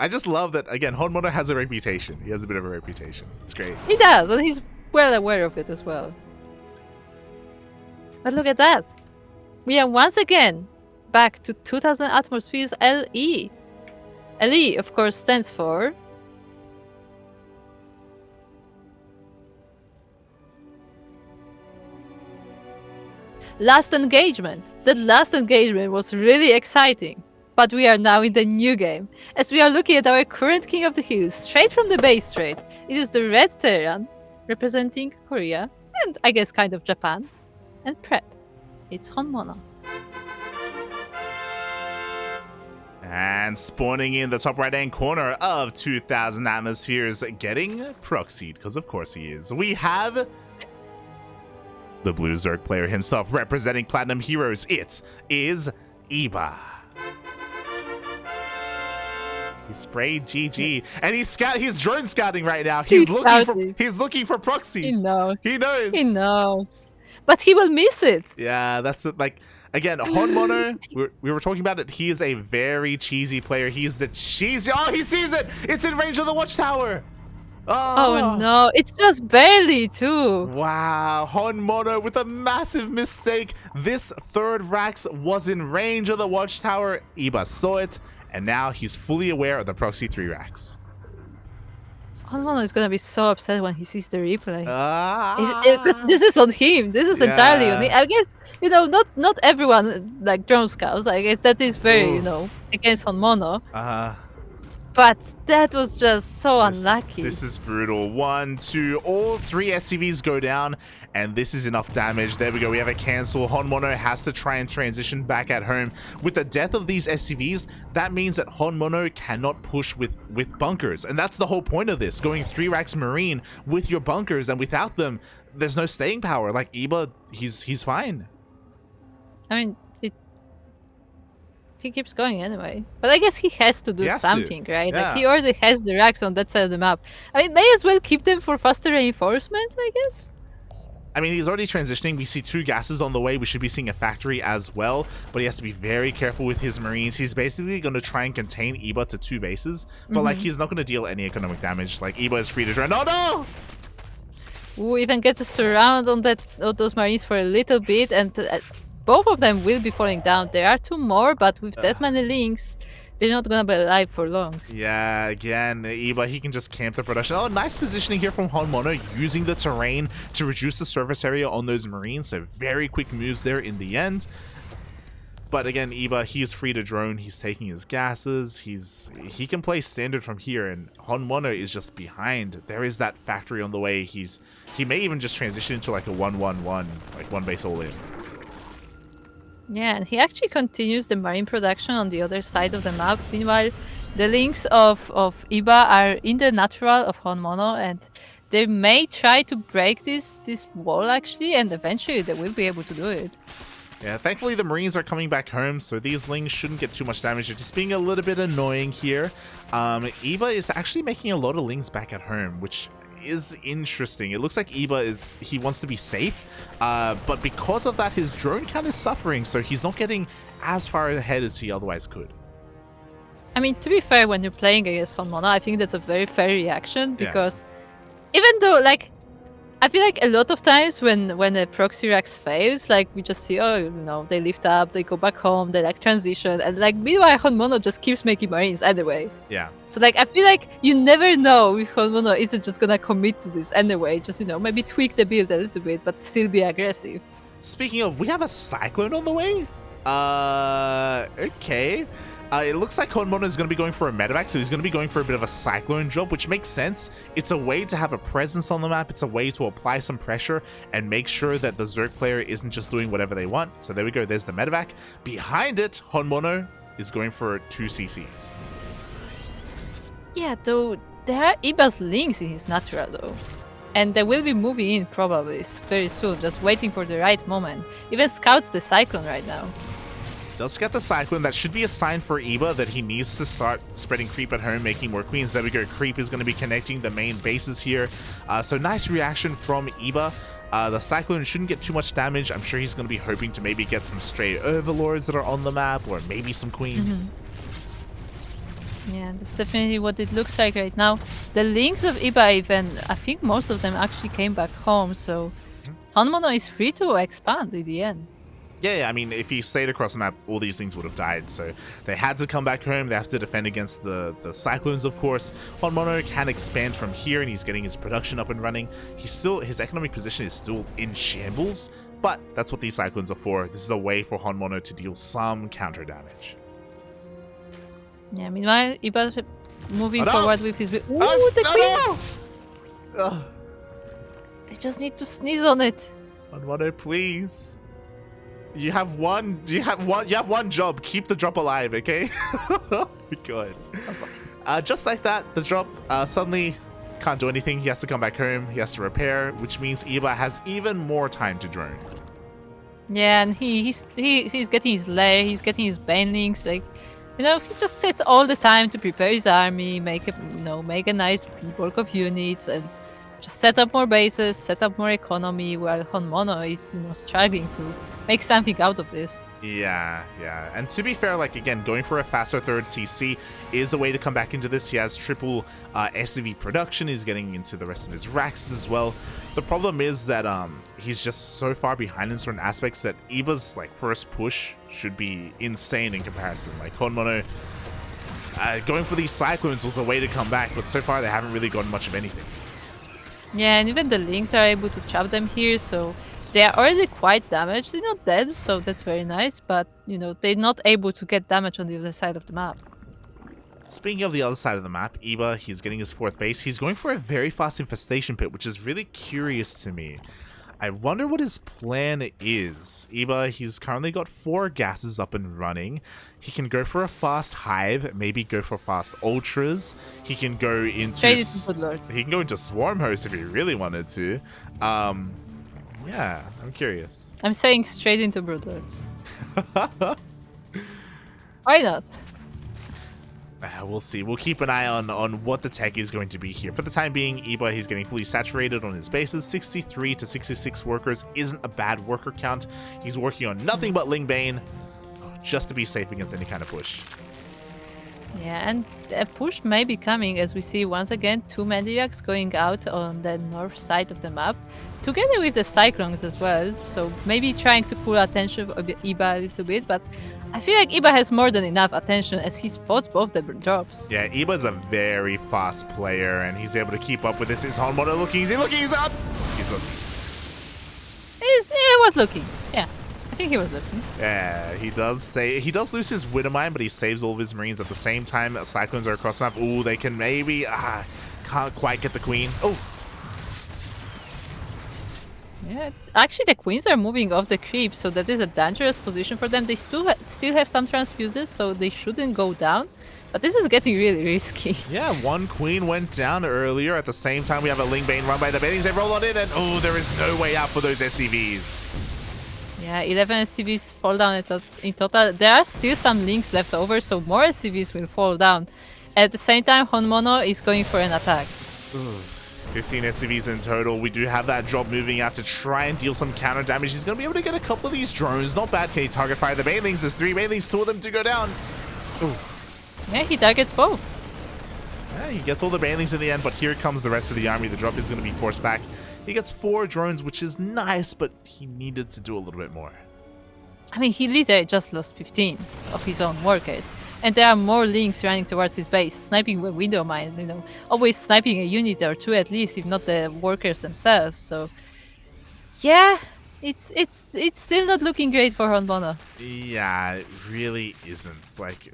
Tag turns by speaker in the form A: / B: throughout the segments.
A: I just love that, again, HonMonO has a reputation. He has a bit of a reputation. It's great.
B: He does, and he's well aware of it as well. But look at that. We are once again back to 2000 atmospheres LE. LE, of course, stands for Last Engagement. The last engagement was really exciting. But we are now in the new game, as we are looking at our current King of the Hills, straight from the base trade. It is the Red Terran, representing Korea, and I guess kind of Japan, and Prep. It's HonMonO.
A: And spawning in the top right-hand corner of 2000 atmospheres, getting proxied, because of course he is. We have the Blue Zerg player himself, representing Platinum Heroes. It is Eba. He sprayed GG, and he's drone scouting right now. He's looking for proxies.
B: He knows.
A: He knows.
B: He knows. But he will miss it.
A: Yeah, that's it. Like, again, HonMonO, we were talking about it. He is a very cheesy player. He's the cheesy. Oh, he sees it. It's in range of the watchtower.
B: Oh no, it's just barely too.
A: Wow, HonMonO with a massive mistake. This third Rax was in range of the watchtower. Eba saw it, and now he's fully aware of the proxy 3 Rax.
B: HonMonO is gonna be so upset when he sees the replay. This is on him. This is entirely on him. I guess, not everyone like drone scouts. I guess that is very, against HonMonO. But that was just so unlucky.
A: This is brutal. 1, 2, all 3 SCVs go down, and this is enough damage. There we go. We have a cancel. HonMonO has to try and transition back at home. With the death of these SCVs, that means that HonMonO cannot push with bunkers, and that's the whole point of this. Going 3 Rax Marine with your bunkers, and without them, there's no staying power. Like Eba, he's fine.
B: I mean, he keeps going anyway. But I guess he has to do something, right?
A: Yeah.
B: Like, he already has the racks on that side of the map. I mean, may as well keep them for faster reinforcements, I guess?
A: I mean, he's already transitioning. We see 2 gases on the way. We should be seeing a factory as well, but he has to be very careful with his Marines. He's basically going to try and contain Eba to 2 bases, but like, he's not going to deal any economic damage. Like, Eba is free to drone. Oh no!
B: Ooh, even gets a surround on those Marines for a little bit, and both of them will be falling down. There are 2 more, but with that many links, they're not gonna be alive for long.
A: Yeah, again, Eba, he can just camp the production. Oh, nice positioning here from HonMonO, using the terrain to reduce the surface area on those Marines. So very quick moves there in the end. But again, Eba, he is free to drone. He's taking his gases. He can play standard from here, and HonMonO is just behind. There is that factory on the way. He may even just transition into like a 1-1-1, like 1 base all in.
B: Yeah, and he actually continues the Marine production on the other side of the map. Meanwhile, the links of Eba are in the natural of HonMonO, and they may try to break this wall actually, and eventually they will be able to do it.
A: Yeah, thankfully the Marines are coming back home, so these lings shouldn't get too much damage. They're just being a little bit annoying here. Eba is actually making a lot of lings back at home, which is interesting. It looks like Eba he wants to be safe, but because of that, his drone count is suffering, so he's not getting as far ahead as he otherwise could.
B: I mean, to be fair, when you're playing against HonMonO, I think that's a very fair reaction, because even though, like, I feel like a lot of times when a proxy Rax fails, like, we just see, they lift up, they go back home, they like transition, and like, meanwhile HonMonO just keeps making Marines anyway.
A: Yeah.
B: So like, I feel like you never know if HonMonO isn't just gonna commit to this anyway, just, maybe tweak the build a little bit, but still be aggressive.
A: Speaking of, we have a Cyclone on the way? Okay. It looks like HonMonO is going to be going for a medevac, so he's going to be going for a bit of a Cyclone job, which makes sense. It's a way to have a presence on the map. It's a way to apply some pressure and make sure that the Zerg player isn't just doing whatever they want. So there we go. There's the medevac. Behind it, HonMonO is going for 2 CCs.
B: Yeah, though there are Eba's links in his natural though. And they will be moving in probably very soon, just waiting for the right moment. Even scouts the Cyclone right now.
A: Does get the Cyclone. That should be a sign for Eba that he needs to start spreading creep at home, making more queens. There we go. Creep is going to be connecting the main bases here. So nice reaction from Eba. The Cyclone shouldn't get too much damage. I'm sure he's going to be hoping to maybe get some stray Overlords that are on the map, or maybe some queens.
B: Yeah, that's definitely what it looks like right now. The links of Iba even, I think most of them actually came back home, so HonMonO is free to expand in the end.
A: Yeah, I mean, if he stayed across the map, all these things would have died. So they had to come back home. They have to defend against the Cyclones, of course. HonMonO can expand from here, and he's getting his production up and running. His economic position is still in shambles, but that's what these Cyclones are for. This is a way for HonMonO to deal some counter damage.
B: Yeah, meanwhile, Iba moving
A: Oh, no!
B: forward with his... Ooh,
A: Oh,
B: the
A: no,
B: Queen!
A: no! Ugh.
B: They just need to sneeze on it.
A: HonMonO, please. You have one job. Keep the drop alive, okay? Good. Just like that, the drop suddenly can't do anything. He has to come back home. He has to repair, which means Iba has even more time to drone.
B: Yeah, and he's getting his lair, he's getting his banelings, like, you know, he just takes all the time to prepare his army, make a nice bulk of units, and just set up more bases, set up more economy, while HonMonO is, struggling to make something out of this.
A: Yeah. And to be fair, like, again, going for a faster third CC is a way to come back into this. He has triple SCV production. He's getting into the rest of his racks as well. The problem is that he's just so far behind in certain aspects that Iba's like first push should be insane in comparison. Like HonMonO going for these Cyclones was a way to come back, but so far they haven't really gotten much of anything.
B: Yeah, and even the Lynx are able to trap them here, so they are already quite damaged. They're not dead, so that's very nice, but, they're not able to get damage on the other side of the map.
A: Speaking of the other side of the map, Iba, he's getting his fourth base. He's going for a very fast infestation pit, which is really curious to me. I wonder what his plan is. Iba, he's currently got 4 gases up and running. He can go for a fast hive, maybe go for fast ultras. He can go into
B: Straight into Bloodlord.
A: he can go into swarm host if he really wanted to. Yeah, I'm curious.
B: I'm saying straight into Broodlords. Why not?
A: We'll see. We'll keep an eye on what the tech is going to be here. For the time being, Iba, he's getting fully saturated on his bases. 63 to 66 workers isn't a bad worker count. He's working on nothing but Ling Bane, just to be safe against any kind of push.
B: Yeah, and a push may be coming as we see once again 2 Medivacs going out on the north side of the map, together with the Cyclones as well. So maybe trying to pull attention of Iba a little bit, but I feel like Iba has more than enough attention as he spots both the drops.
A: Yeah, Iba's a very fast player, and he's able to keep up with this. Is HonMonO looking? Is he looking? He's up! He's looking.
B: He was looking. Yeah, I think he was looking.
A: Yeah, he does lose his Widowmine, but he saves all of his Marines at the same time. Cyclones are across the map. Ooh, they can maybe... can't quite get the Queen. Oh!
B: Yeah, actually the Queens are moving off the creep, so that is a dangerous position for them. They still have some transfuses, so they shouldn't go down. But this is getting really risky.
A: Yeah, 1 Queen went down earlier. At the same time, we have a Ling Bane run by the Banings. They roll on in, and oh, there is no way out for those SCVs.
B: Yeah, 11 SCVs fall down in total. There are still some links left over, so more SCVs will fall down. At the same time, HonMonO is going for an attack.
A: 15 SCVs in total. We do have that drop moving out to try and deal some counter damage. He's going to be able to get a couple of these drones. Not bad. Can he target fire the Banelings? There's 3 Banelings, 2 of them to go down. Ooh.
B: Yeah, he targets both.
A: Yeah, he gets all the Banelings in the end, but here comes the rest of the army. The drop is going to be forced back. He gets 4 drones, which is nice, but he needed to do a little bit more.
B: I mean, he literally just lost 15 of his own workers. And there are more links running towards his base, sniping with Widowmine, always sniping a unit or 2 at least, if not the workers themselves. So, yeah, it's still not looking great for HonMonO.
A: Yeah, it really isn't. Like,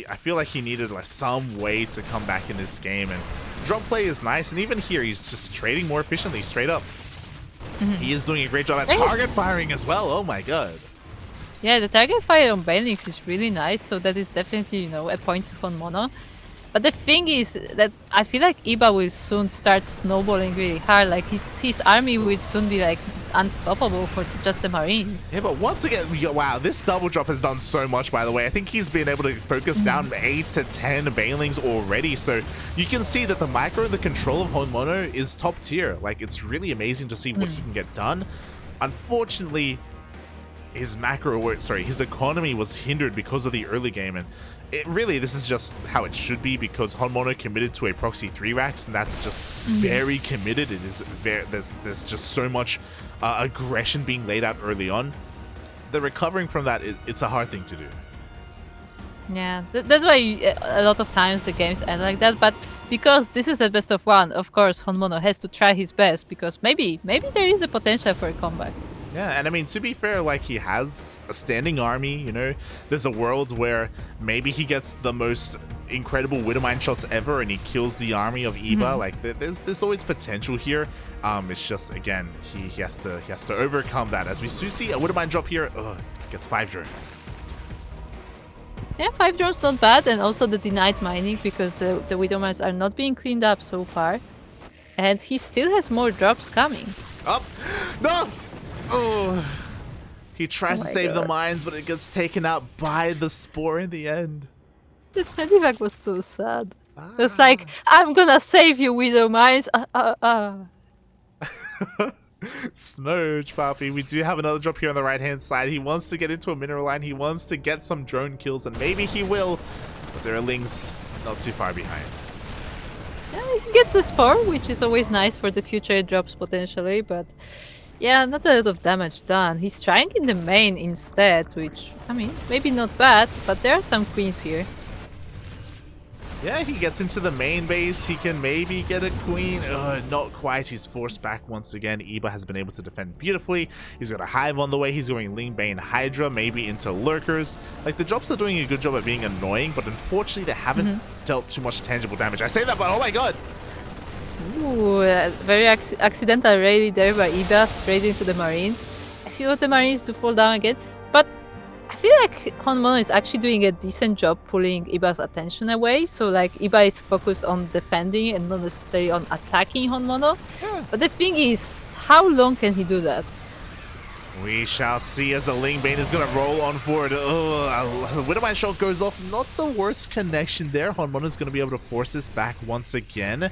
A: I feel like he needed like some way to come back in this game, and drop play is nice, and even here he's just trading more efficiently, straight up. He is doing a great job at target firing as well. Oh my god.
B: Yeah, the target fire on Banelings is really nice, so that is definitely, a point to HonMonO. But the thing is that I feel like Iba will soon start snowballing really hard. Like his army will soon be like unstoppable for just the Marines.
A: Yeah, but once again, wow, this double drop has done so much, by the way. I think he's been able to focus down 8 to 10 Banelings already. So you can see that the micro and the control of HonMonO is top tier. Like, it's really amazing to see what he can get done. Unfortunately, his economy was hindered because of the early game, and Really, this is just how it should be because HonMonO committed to a proxy 3 racks, and that's just very committed. It is very, there's just so much aggression being laid out early on. The recovering from that, it's a hard thing to do.
B: Yeah, that's why a lot of times the games end like that. But because this is a best of one, of course, HonMonO has to try his best because maybe there is a potential for a comeback.
A: Yeah, and I mean, to be fair, like, he has a standing army, you know? There's a world where maybe he gets the most incredible Widowmine shots ever and he kills the army of Eva. Like, there's always potential here. It's just, again, he has to overcome that. As we see a Widowmine drop here, gets 5 drones.
B: Yeah, 5 drones not bad, and also the denied mining because the Widowmines are not being cleaned up so far. And he still has more drops coming.
A: Up! No! Oh, he tries to save the
B: God.
A: mines, but it gets taken out by the spore in the end.
B: The Medivac was so sad. It was like, I'm gonna save you, Widow Mines.
A: Smurge, Papi. We do have another drop here on the right-hand side. He wants to get into a mineral line. He wants to get some drone kills, and maybe he will. But there are Lings not too far behind.
B: Yeah, he gets the spore, which is always nice for the future drops potentially, but yeah, not a lot of damage done. He's trying in the main instead, which, I mean, maybe not bad, but there are some queens here.
A: Yeah, he gets into the main base. He can maybe get a queen. Not quite. He's forced back once again. Iba has been able to defend beautifully. He's got a hive on the way. He's going Ling Bane Hydra, maybe into lurkers. Like, the drops are doing a good job at being annoying, but unfortunately they haven't dealt too much tangible damage. I say that, but oh my god!
B: Ooh, very accidental rally there by Iba, straight into the Marines. I feel the Marines to fall down again, but I feel like HonMonO is actually doing a decent job pulling Iba's attention away. So like Iba is focused on defending and not necessarily on attacking HonMonO.
A: Yeah.
B: But the thing is, how long can he do that?
A: We shall see as a Ling Bane is going to roll on forward. Widowmine shot goes off. Not the worst connection there. HonMonO is going to be able to force this back once again.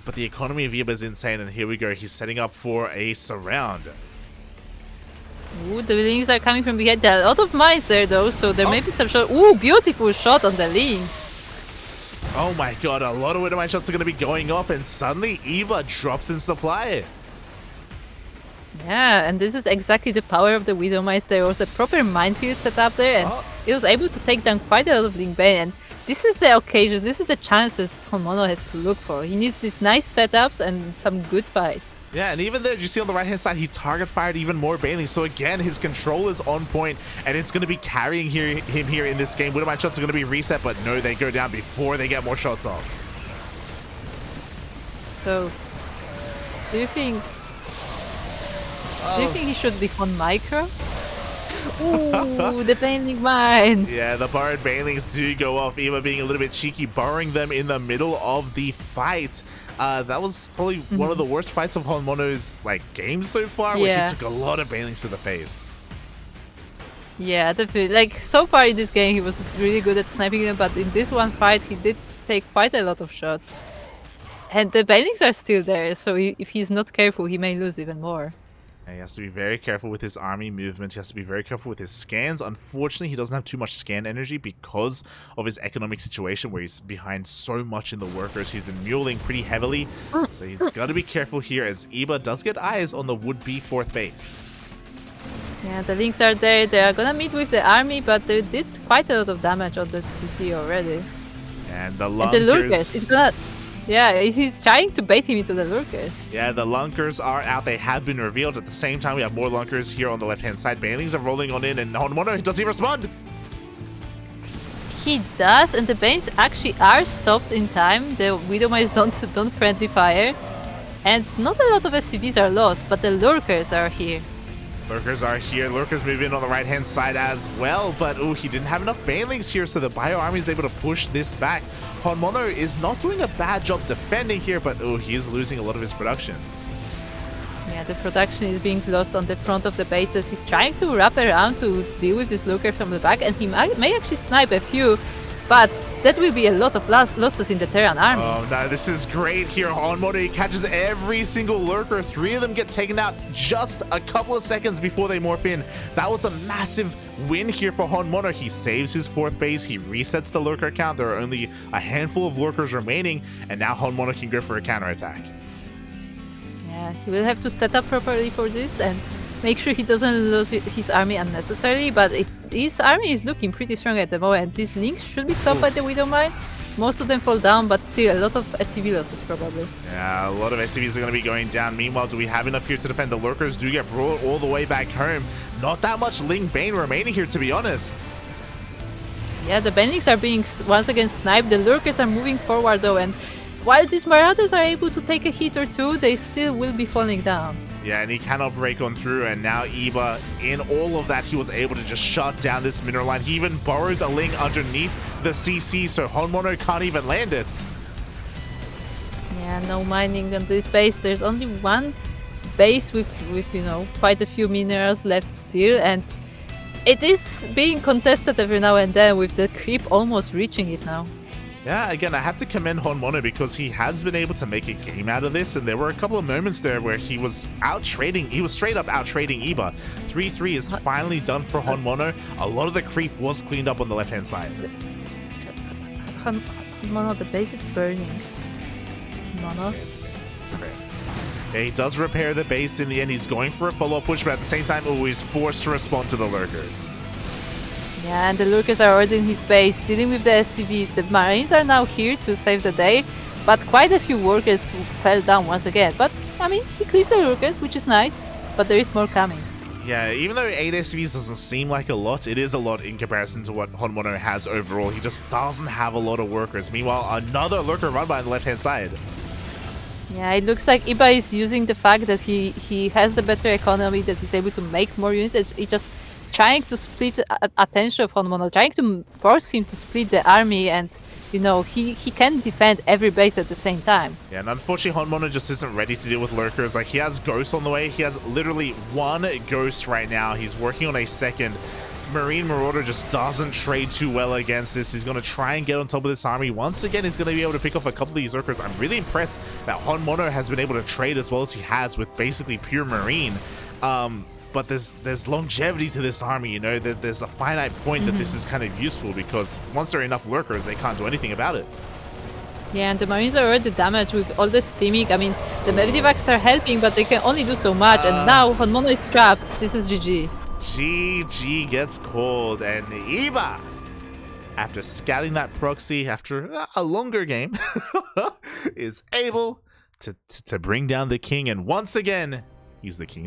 A: But the economy of Iba is insane, and here we go. He's setting up for a surround.
B: Ooh, the Lings are coming from behind. There are a lot of mines there though, so there may be some shot. Ooh, beautiful shot on the Lings.
A: Oh my god, a lot of Widowmine shots are going to be going off, and suddenly Iba drops in supply.
B: Yeah, and this is exactly the power of the Widow Mines. There was a proper minefield set up there, and it was able to take down quite a lot of Ling Bane. And this is the occasions, this is the chances that HonMonO has to look for. He needs these nice setups and some good fights.
A: Yeah, and even there, you see on the right-hand side, he target fired even more Banelings. So again, his control is on point, and it's going to be carrying him here in this game. Widowmine shots are going to be reset, but no, they go down before they get more shots off.
B: So, do you think he should be on micro? Ooh, the Baneling mine!
A: Yeah, the borrowed Banelings do go off. Eva being a little bit cheeky, borrowing them in the middle of the fight. That was probably one of the worst fights of HonMonO's games so far, where he took a lot of Banelings to the face.
B: Yeah, definitely. Like, so far in this game, he was really good at sniping them, but in this one fight, he did take quite a lot of shots. And the Banelings are still there, so if he's not careful, he may lose even more.
A: And he has to be very careful with his army movement. He has to be very careful with his scans. Unfortunately, he doesn't have too much scan energy because of his economic situation where he's behind so much in the workers. He's been muling pretty heavily. So he's got to be careful here as Iba does get eyes on the would-be 4th base.
B: Yeah, the Lings are there. They are gonna meet with the army, but they did quite a lot of damage on the CC already.
A: And the
B: Lurkers, it's gonna... Yeah, he's trying to bait him into the Lurkers.
A: Yeah, the Lunkers are out. They have been revealed. At the same time, we have more Lunkers here on the left-hand side. Banelings are rolling on in, and HonMonO, does he respond?
B: He does, and the Banes actually are stopped in time. The Widowmines don't friendly fire. And not a lot of SCVs are lost, but the Lurkers are here.
A: Lurkers are here. Lurkers move in on the right-hand side as well, but he didn't have enough Banelings here, so the Bio Army is able to push this back. HonMonO is not doing a bad job defending here, but he is losing a lot of his production.
B: Yeah, the production is being lost on the front of the bases. He's trying to wrap around to deal with this Lurker from the back, and he may actually snipe a few, But that will be a lot of losses in the Terran army.
A: Oh no, this is great here. HonMonO, he catches every single lurker. 3 of them get taken out just a couple of seconds before they morph in. That was a massive win here for HonMonO. He saves his 4th base. He resets the lurker count. There are only a handful of lurkers remaining, and now HonMonO can go for a counterattack.
B: Yeah, he will have to set up properly for this and make sure he doesn't lose his army unnecessarily, but his army is looking pretty strong at the moment. These links should be stopped by the Widowmine. Most of them fall down, but still a lot of SCV losses probably.
A: Yeah, a lot of SCVs are going to be going down. Meanwhile, do we have enough here to defend? The lurkers do get brought all the way back home. Not that much Ling Bane remaining here, to be honest.
B: Yeah, the Banelings are being once again sniped. The lurkers are moving forward though, and while these Marauders are able to take a hit or two, they still will be falling down.
A: Yeah, and he cannot break on through, and now Eba, in all of that, he was able to just shut down this mineral line. He even borrows a Ling underneath the CC, so HonMonO can't even land it.
B: Yeah, no mining on this base. There's only one base with you know, quite a few minerals left still, and it is being contested every now and then with the creep almost reaching it now.
A: Yeah, again, I have to commend HonMonO because he has been able to make a game out of this, and there were a couple of moments there where he was straight up out-trading Eba. 3-3 is finally done for HonMonO. A lot of the creep was cleaned up on the left-hand side.
B: HonMonO, the base is burning. HonMonO.
A: Okay, he does repair the base in the end. He's going for a follow-up push, but at the same time, always forced to respond to the lurkers.
B: Yeah, and the lurkers are already in his base, dealing with the SCVs. The Marines are now here to save the day, but quite a few workers fell down once again. But, I mean, he clears the lurkers, which is nice, but there is more coming.
A: Yeah, even though 8 SCVs doesn't seem like a lot, it is a lot in comparison to what HonMonO has overall. He just doesn't have a lot of workers. Meanwhile, another lurker run by on the left-hand side.
B: Yeah, it looks like Iba is using the fact that he has the better economy, that he's able to make more units. It's just trying to split attention of HonMonO, trying to force him to split the army, and you know, he can defend every base at the same time.
A: Yeah, and unfortunately HonMonO just isn't ready to deal with lurkers. Like, he has ghosts on the way. He has literally 1 ghost right now. He's working on a 2nd. Marine Marauder just doesn't trade too well against this. He's going to try and get on top of this army. Once again, he's going to be able to pick off a couple of these lurkers. I'm really impressed that HonMonO has been able to trade as well as he has with basically pure Marine. But there's longevity to this army, you know, there's a finite point that this is kind of useful, because once there are enough lurkers, they can't do anything about it.
B: Yeah, and the Marines are already damaged with all the steaming. I mean, the Medivacs are helping, but they can only do so much, and now HonMonO is trapped. This is GG.
A: GG gets called, and Eba, after scouting that proxy after a longer game, is able to bring down the king, and once again, he's the king.